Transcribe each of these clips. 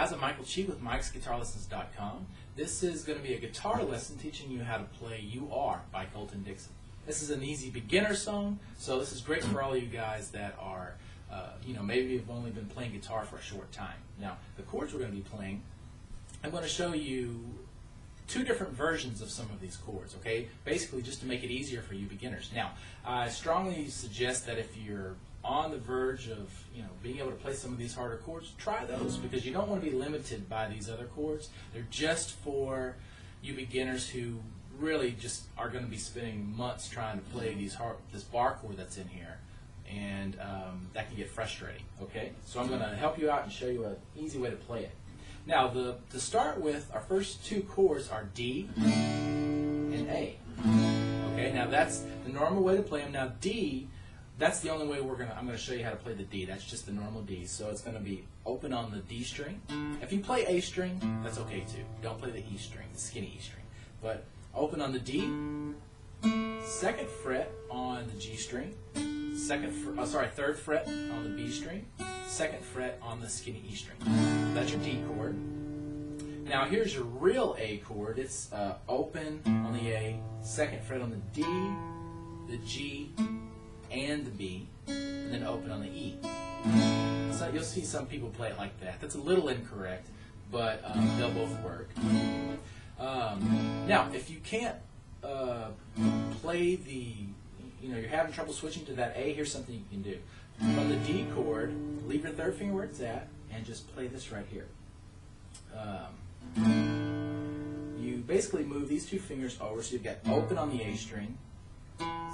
guys, I'm Michael Chi with MikesGuitarLessons.com. This is going to be a guitar lesson teaching you how to play You Are by Colton Dixon. This is an easy beginner song, so this is great for all of you guys that are, maybe you've only been playing guitar for a short time. Now, the chords we're going to be playing, I'm going to show you two different versions of some of these chords, okay? Basically just to make it easier for you beginners. Now, I strongly suggest that if you're on the verge of being able to play some of these harder chords, try those, because you don't want to be limited by these other chords. They're just for you beginners who really just are going to be spending months trying to play this bar chord that's in here, and that can get frustrating, okay? So I'm going to help you out and show you an easy way to play it. Now, to start with, our first two chords are D and A. Okay, now that's the normal way to play them. Now D, that's the only way I'm going to show you how to play the D. That's just the normal D. So it's going to be open on the D string. If you play A string, that's okay too. Don't play the E string, the skinny E string. But open on the D, second fret on the G string, third fret on the B string, second fret on the skinny E string. That's your D chord. Now here's your real A chord. It's open on the A, second fret on the D, the G, and the B, and then open on the E. So you'll see some people play it like that. That's a little incorrect, but they'll both work. Now, if you can't play you're having trouble switching to that A, here's something you can do. From the D chord, leave your third finger where it's at, and just play this right here. You basically move these two fingers over, so you've got open on the A string,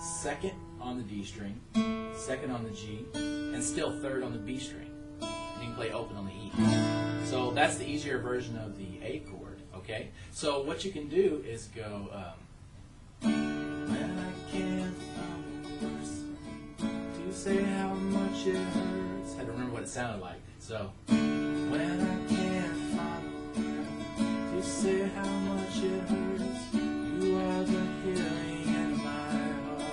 second on the D string, second on the G, and still third on the B string. And you can play open on the E. So that's the easier version of the A chord, okay? So what you can do is go, when I can't find words to say how much it hurts. I had to remember what it sounded like. So, when I can't find words to say how much it hurts, you are the healing in my heart.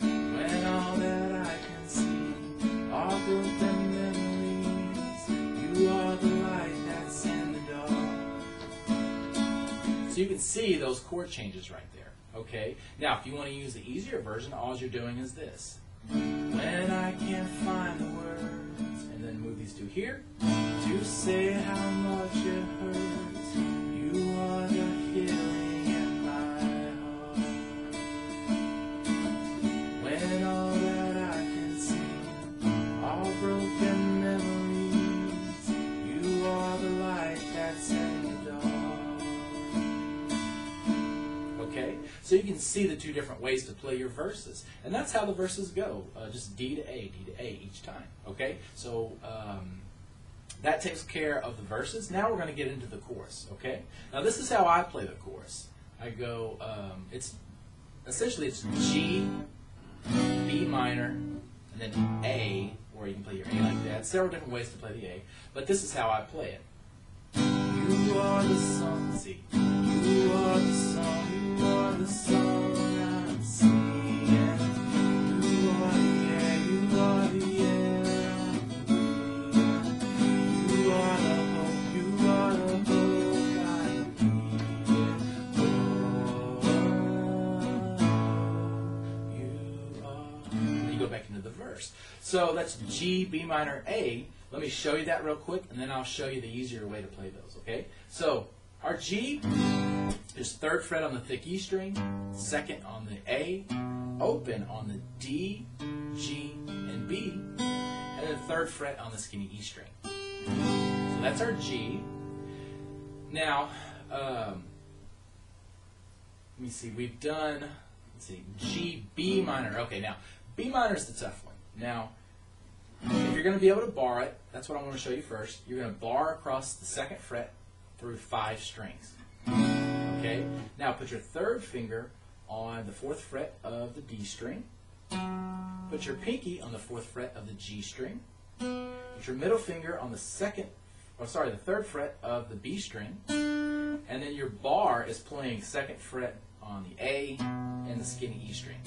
When all that I can see are broken memories, you are the light that's in the dark. So you can see those chord changes right there, okay? Now, if you want to use the easier version, all you're doing is this. When I can't find the words, and then move these two here, to say how much it hurts, you are the healing in my heart. When all that I can see are broken memories, you are the light that's in the dark. Okay, so you can see the two different ways to play your verses, and that's how the verses go, just D to A each time. Okay, so that takes care of the verses. Now we're going to get into the chorus. Okay, now this is how I play the chorus. I go, it's G, B minor, and then A, or you can play your A like that. Several different ways to play the A, but this is how I play it. You are the song, see, you are the song, you are the song I'm singing. You are the air, you are the air I'm breathing. You are the hope, you are the hope I need. Oh, you are. And you go back into the verse. So that's G, B minor, A. Let me show you that real quick, and then I'll show you the easier way to play those, okay? So, our G is third fret on the thick E string, second on the A, open on the D, G, and B, and then third fret on the skinny E string. So that's our G. Now, let me see, we've done, G, B minor. Okay, now, B minor is the tough one. Now, if you're going to be able to bar it, that's what I want to show you first. You're going to bar across the second fret through 5 strings. Okay? Now put your third finger on the 4th fret of the D string. Put your pinky on the 4th fret of the G string. Put your middle finger on the 3rd fret of the B string. And then your bar is playing 2nd fret on the A and the skinny E string.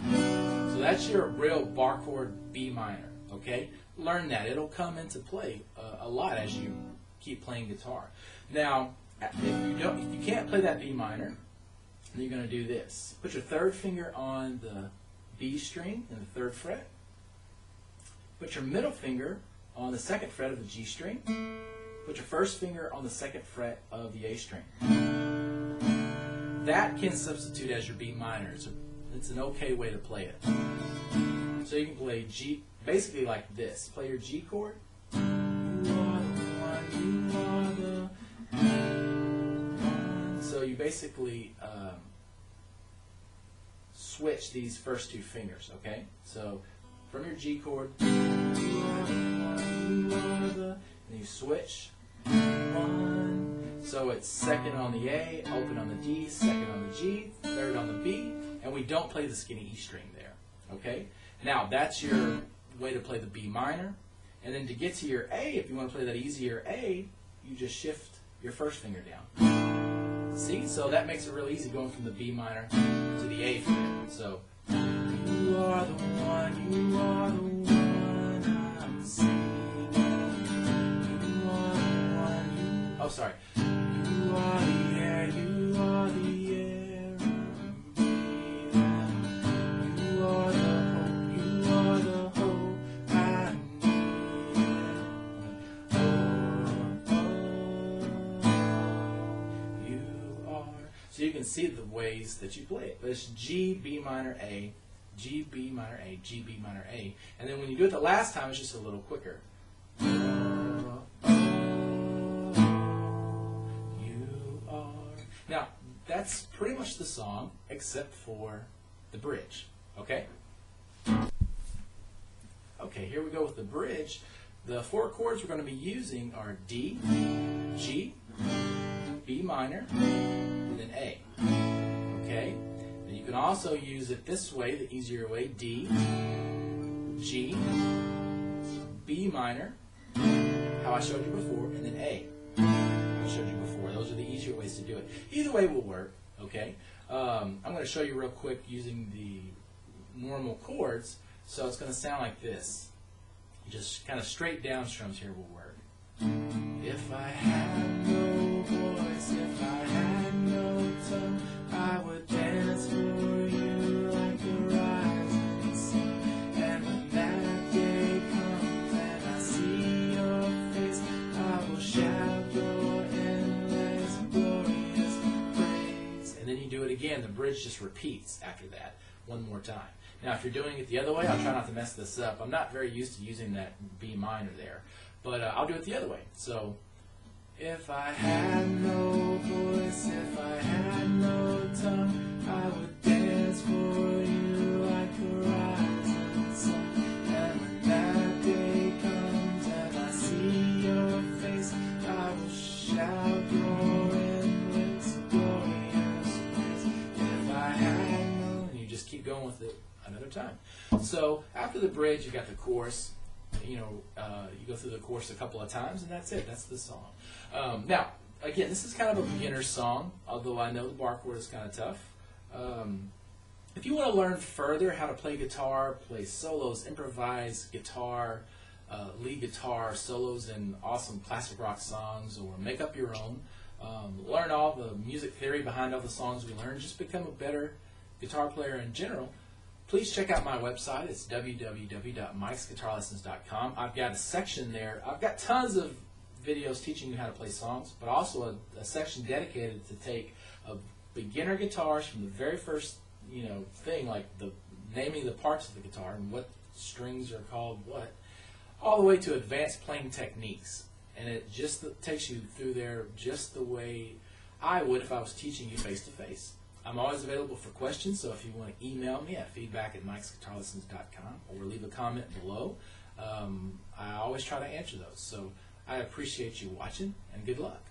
So that's your real bar chord B minor. Okay? learn that. It'll come into play a lot as you keep playing guitar. Now, if you can't play that B minor, then you're going to do this. Put your third finger on the B string in the 3rd fret. Put your middle finger on the 2nd fret of the G string. Put your first finger on the 2nd fret of the A string. That can substitute as your B minor. It's an okay way to play it. So you can play G, basically like this. Play your G chord. You are the one, you are the one. So you basically switch these first 2 fingers, okay? So from your G chord, you are the one, you are the, and you switch. 1. So it's 2nd on the A, open on the D, 2nd on the G, 3rd on the B, and we don't play the skinny E string there, okay? Now that's your way to play the B minor, and then to get to your A, if you want to play that easier A, you just shift your first finger down. See? So that makes it real easy going from the B minor to the A fret. So, you are the one, you are the one I'm singing. You are the one, you... Oh, sorry. You are the air, you are the air I'm breathing. You are the hope I need. You are. So you can see the ways that you play it. But it's G, B minor, A, G, B minor, A, G, B minor, A. And then when you do it the last time, it's just a little quicker. Now, that's pretty much the song, except for the bridge, okay? Okay, here we go with the bridge. The 4 chords we're going to be using are D, G, B minor, and then A, okay? And you can also use it this way, the easier way, D, G, B minor, how I showed you before, and then A. I showed you before. Those are the easier ways to do it. Either way will work, okay? I'm going to show you real quick using the normal chords, so it's going to sound like this. Just kind of straight down strums here will work. If I had no voice, if I had no tongue, I would dance for you like the rising sun. And when that day comes and I see your face, I will shout your endless glorious praise. And then you do it again. The bridge just repeats after that one more time. Now, if you're doing it the other way, I'll try not to mess this up. I'm not very used to using that B minor there, but I'll do it the other way. So, if I had no voice, if I had no tongue, I would dance for you like the rising sun. And when that day comes and I see your face, I will shout your endless glorious praise. If I had no, and you just keep going with it another time. So after the bridge, you got the chorus. You go through the chorus a couple of times, and that's it. That's the song. Now, again, this is kind of a beginner's song, although I know the bar chord is kind of tough. If you want to learn further how to play guitar, play solos, improvise guitar, lead guitar, solos in awesome classic rock songs, or make up your own, learn all the music theory behind all the songs we learn, just become a better guitar player in general, please check out my website. It's www.mikesguitarlessons.com. I've got a section there. I've got tons of videos teaching you how to play songs, but also a section dedicated to take beginner guitars from the very first thing, like the naming the parts of the guitar and what strings are called what, all the way to advanced playing techniques. And it just takes you through there just the way I would if I was teaching you face to face. I'm always available for questions, so if you want to email me at feedback@mikesguitarlessons.com or leave a comment below, I always try to answer those. So I appreciate you watching, and good luck.